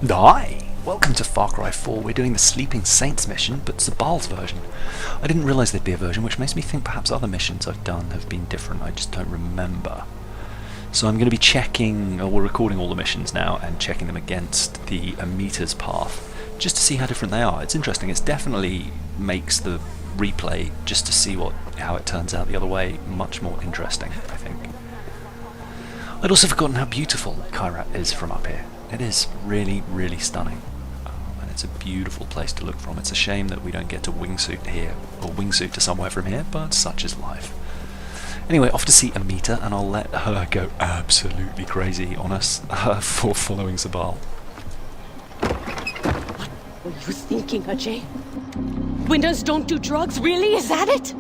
Hi! Welcome to Far Cry 4. We're doing the Sleeping Saints mission, but Sabal's version. I didn't realise there'd be a version, which makes me think perhaps other missions I've done have been different. I just don't remember. So I'm going to be checking, we're recording all the missions now, and checking them against the meters path, just to see how different they are. It's interesting. It definitely makes the replay, just to see how it turns out the other way, much more interesting, I think. I'd also forgotten how beautiful Kyra is from up here. It is really, really stunning. And it's a beautiful place to look from. It's a shame that we don't get to wingsuit here, or wingsuit to somewhere from here, but such is life. Anyway, off to see Amita, and I'll let her go absolutely crazy on us for following Sabal. What were you thinking, Ajay? Winners don't do drugs, really? Is that it?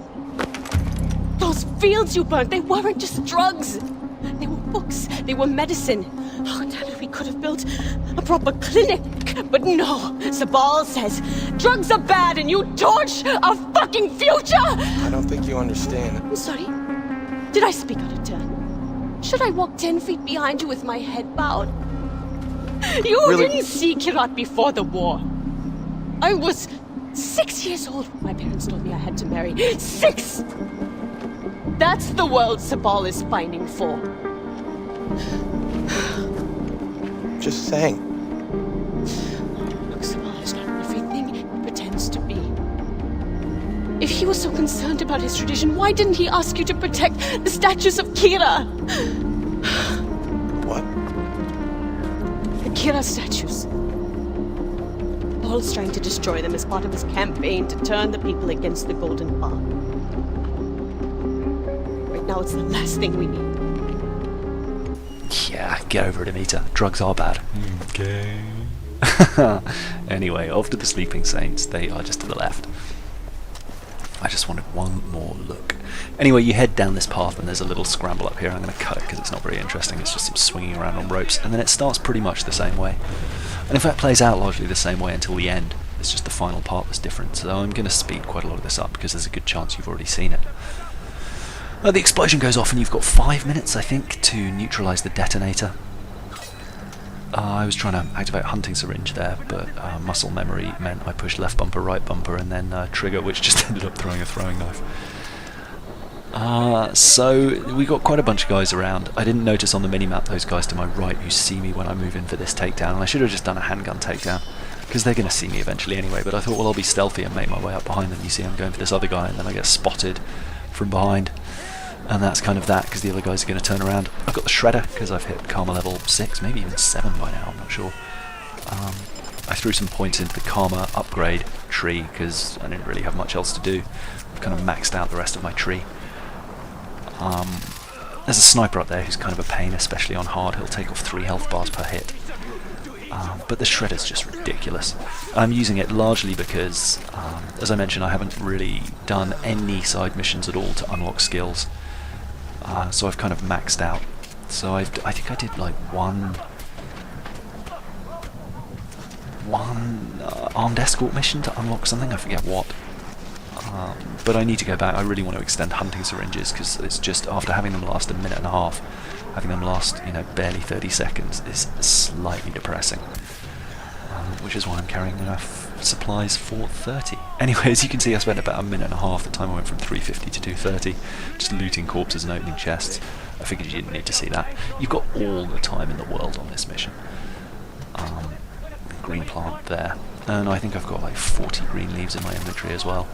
Those fields you burnt, they weren't just drugs. They were books, they were medicine. Oh, damn it, we could have built a proper clinic. But no, Sabal says drugs are bad and you torch our fucking future! I don't think you understand. I'm sorry. Did I speak out of turn? Should I walk 10 feet behind you with my head bowed? You Really? didn't see Kyra before the war. I was 6 years old when my parents told me I had to marry. 6! That's the world Sabal is fighting for. Just saying. Look, Sabal is not everything he pretends to be. If he was so concerned about his tradition, why didn't he ask you to protect the statues of Kyra? What? The Kyra statues. Paul's trying to destroy them as part of his campaign to turn the people against the Golden Path. Right now, it's the last thing we need. Yeah, get over it, Amita. Drugs are bad. Okay. Anyway, off to the Sleeping Saints. They are just to the left. I just wanted one more look. Anyway, you head down this path and there's a little scramble up here. I'm going to cut it because it's not very interesting. It's just some swinging around on ropes. And then it starts pretty much the same way. And in fact plays out largely the same way until the end. It's just the final part that's different. So I'm going to speed quite a lot of this up because there's a good chance you've already seen it. The explosion goes off and you've got 5 minutes, I think, to neutralise the detonator. I was trying to activate hunting syringe there, but muscle memory meant I pushed left bumper, right bumper, and then trigger, which just ended up throwing a throwing knife. So we got quite a bunch of guys around. I didn't notice on the minimap those guys to my right who see me when I move in for this takedown, and I should have just done a handgun takedown, because they're going to see me eventually anyway, but I thought, well, I'll be stealthy and make my way up behind them. You see I'm going for this other guy, and then I get spotted from behind. And that's kind of that, because the other guys are going to turn around. I've got the shredder, because I've hit karma level 6, maybe even 7 by now, I'm not sure. I threw some points into the karma upgrade tree, because I didn't really have much else to do. I've kind of maxed out the rest of my tree. There's a sniper up there who's kind of a pain, especially on hard. He'll take off 3 health bars per hit. But the shredder's just ridiculous. I'm using it largely because, as I mentioned, I haven't really done any side missions at all to unlock skills. So I've kind of maxed out. So I think I did like one armed escort mission to unlock something, I forget what. But I need to go back. I really want to extend hunting syringes, because it's just, after having them last a minute and a half, having them last, barely 30 seconds is slightly depressing. Which is why I'm carrying enough supplies for 30. Anyway, as you can see, I spent about a minute and a half. The time I went from 350 to 230, just looting corpses and opening chests. I figured you didn't need to see that. You've got all the time in the world on this mission. Green plant there. And I think I've got like 40 green leaves in my inventory as well.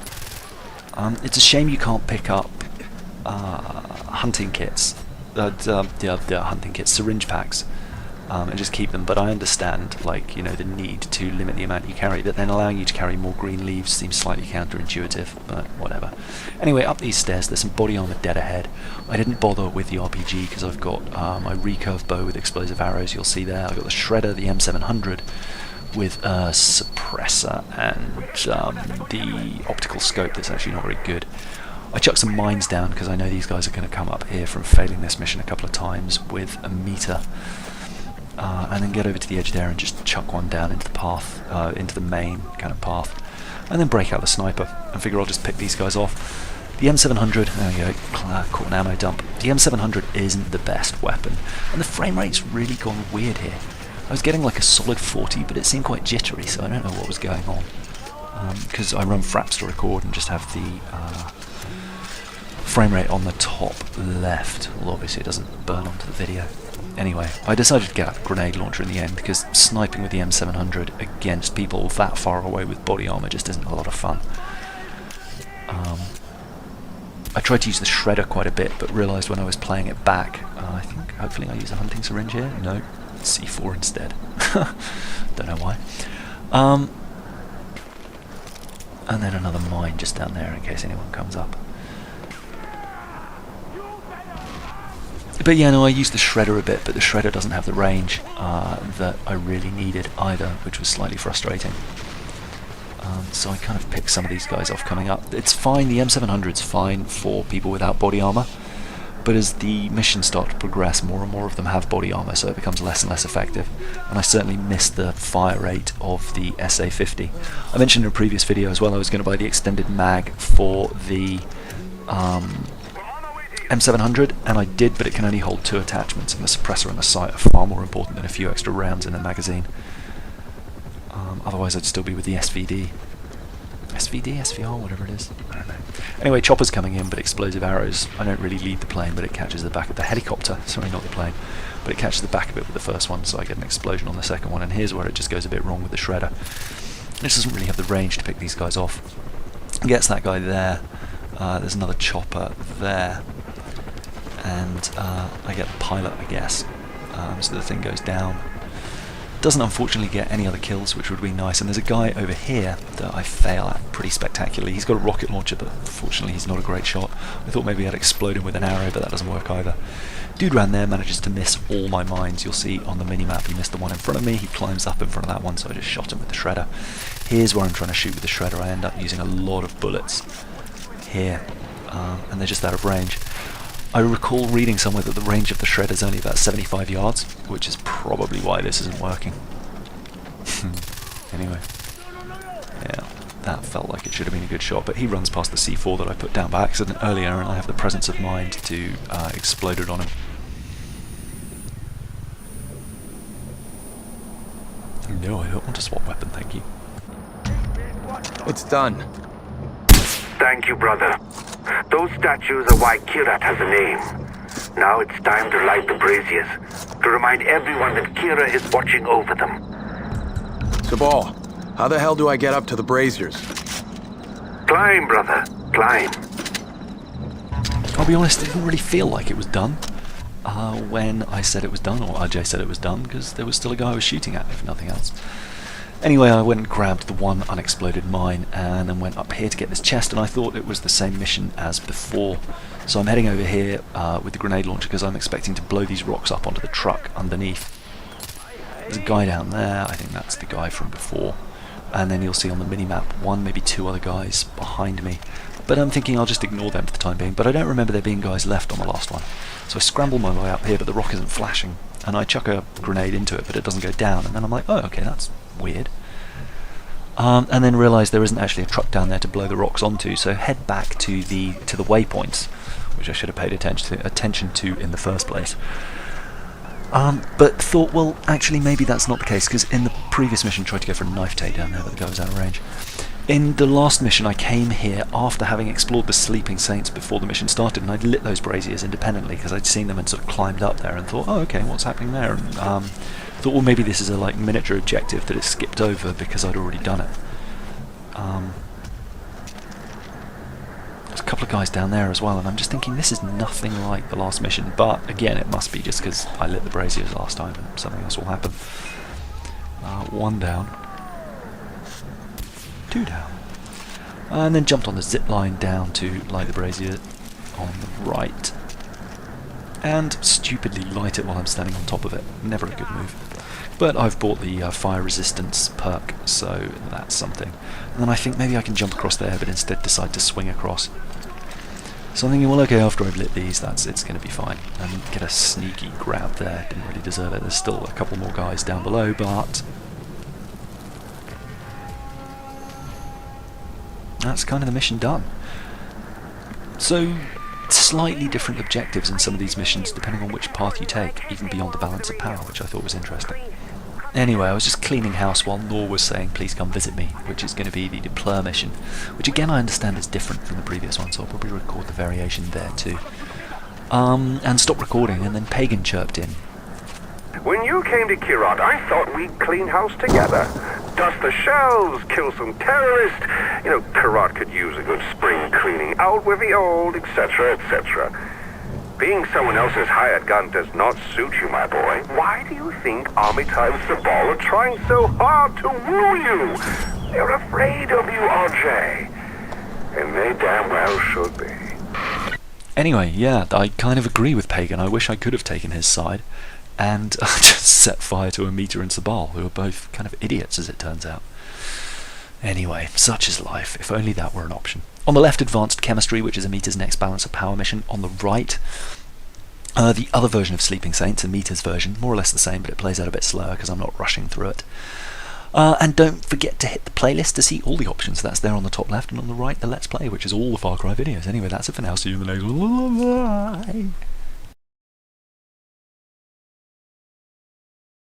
It's a shame you can't pick up hunting kits. Hunting kits, syringe packs. And just keep them, but I understand, the need to limit the amount you carry, but then allowing you to carry more green leaves seems slightly counterintuitive, but whatever. Anyway, up these stairs, there's some body armor dead ahead. I didn't bother with the RPG because I've got my recurve bow with explosive arrows, you'll see there. I've got the shredder, the M700, with a suppressor, and the optical scope that's actually not very good. I chucked some mines down because I know these guys are going to come up here from failing this mission a couple of times with a meter. And then get over to the edge there and just chuck one down into the path, into the main kind of path, and then break out the sniper and figure I'll just pick these guys off. The M700, there we go, caught an ammo dump. The M700 isn't the best weapon, and the frame rate's really gone weird here. I was getting like a solid 40, but it seemed quite jittery, so I don't know what was going on. Because I run fraps to record and just have the frame rate on the top left. Well, obviously it doesn't burn onto the video. Anyway, I decided to get out a grenade launcher in the end because sniping with the M700 against people that far away with body armor just isn't a lot of fun. I tried to use the shredder quite a bit, but realised when I was playing it back, I think hopefully I use a hunting syringe here. No, C4 instead. Don't know why. And then another mine just down there in case anyone comes up. But yeah, no, I used the shredder a bit, but the shredder doesn't have the range that I really needed either, which was slightly frustrating. So I kind of picked some of these guys off coming up. It's fine, the M700's fine for people without body armor, but as the missions start to progress, more and more of them have body armor, so it becomes less and less effective. And I certainly missed the fire rate of the SA-50. I mentioned in a previous video as well I was going to buy the extended mag for the M700, and I did, but it can only hold 2 attachments, and the suppressor and the sight are far more important than a few extra rounds in a magazine. Otherwise I'd still be with the SVD. SVD? SVR? Whatever it is. I don't know. Anyway, chopper's coming in, but explosive arrows. I don't really lead the plane, but it catches the back of the helicopter. Sorry, not the plane. But it catches the back of it with the first one, so I get an explosion on the second one, and here's where it just goes a bit wrong with the shredder. This doesn't really have the range to pick these guys off. It gets that guy there. There's another chopper there. And I get the pilot, I guess. So the thing goes down. Doesn't unfortunately get any other kills, which would be nice. And there's a guy over here that I fail at pretty spectacularly. He's got a rocket launcher, but unfortunately he's not a great shot. I thought maybe I'd explode him with an arrow, but that doesn't work either. Dude ran there, manages to miss all my mines. You'll see on the mini-map he missed the one in front of me. He climbs up in front of that one, so I just shot him with the shredder. Here's where I'm trying to shoot with the shredder. I end up using a lot of bullets here, and they're just out of range. I recall reading somewhere that the range of the shredder is only about 75 yards, which is probably why this isn't working. Anyway, yeah, that felt like it should have been a good shot, but he runs past the C4 that I put down by accident earlier, and I have the presence of mind to explode it on him. No, I don't want to swap weapon, thank you. It's done. Thank you, brother. Those statues are why Kyra has a name. Now it's time to light the braziers, to remind everyone that Kyra is watching over them. Sabal, how the hell do I get up to the braziers? Climb, brother, climb. I'll be honest, it didn't really feel like it was done when I said it was done, or RJ said it was done, because there was still a guy I was shooting at, if nothing else. Anyway, I went and grabbed the one unexploded mine and then went up here to get this chest, and I thought it was the same mission as before. So I'm heading over here with the grenade launcher because I'm expecting to blow these rocks up onto the truck underneath. There's a guy down there, I think that's the guy from before. And then you'll see on the mini-map 1, maybe 2 other guys behind me. But I'm thinking I'll just ignore them for the time being, but I don't remember there being guys left on the last one. So I scramble my way up here, but the rock isn't flashing. And I chuck a grenade into it, but it doesn't go down. And then I'm like, oh, okay, that's weird. And then realise there isn't actually a truck down there to blow the rocks onto, so head back to the waypoints, which I should have paid attention to in the first place. But thought, well, actually maybe that's not the case, because in the previous mission I tried to go for a knife take down there, but the guy was out of range. In the last mission I came here after having explored the Sleeping Saints before the mission started, and I'd lit those braziers independently because I'd seen them and sort of climbed up there and thought, oh okay, what's happening there? And thought, well, maybe this is a like miniature objective that it skipped over because I'd already done it. There's a couple of guys down there as well, and I'm just thinking this is nothing like the last mission, but again it must be just because I lit the braziers last time and something else will happen. 1 down. 2 down. And then jumped on the zip line down to light the brazier on the right. And stupidly light it while I'm standing on top of it. Never a good move. But I've bought the fire resistance perk, so that's something. And then I think maybe I can jump across there, but instead decide to swing across. So I'm thinking, well okay, after I've lit these, it's going to be fine. And get a sneaky grab there, didn't really deserve it. There's still a couple more guys down below, but that's kind of the mission done. So, slightly different objectives in some of these missions depending on which path you take, even beyond the balance of power, which I thought was interesting. Anyway, I was just cleaning house while Nor was saying please come visit me, which is going to be the Deplure mission, which again I understand is different from the previous one, so I'll probably record the variation there too. And stopped recording, and then Pagan chirped in. When you came to Kyra, I thought we'd clean house together. Dust the shelves, kill some terrorists. You know, Kyra could use a good spring cleaning out with the old, etc., etc. Being someone else's hired gun does not suit you, my boy. Why do you think Armitage and Sabal are trying so hard to woo you? They're afraid of you, RJ. And they damn well should be. Anyway, yeah, I kind of agree with Pagan. I wish I could have taken his side and just set fire to Amita and Sabal, who are both kind of idiots, as it turns out. Anyway, such is life. If only that were an option. On the left, Advanced Chemistry, which is Amita's next balance of power mission. On the right, the other version of Sleeping Saints, Amita's version. More or less the same, but it plays out a bit slower because I'm not rushing through it. And don't forget to hit the playlist to see all the options. That's there on the top left, and on the right, the Let's Play, which is all the Far Cry videos. Anyway, that's it for now. See you in the next one. Bye.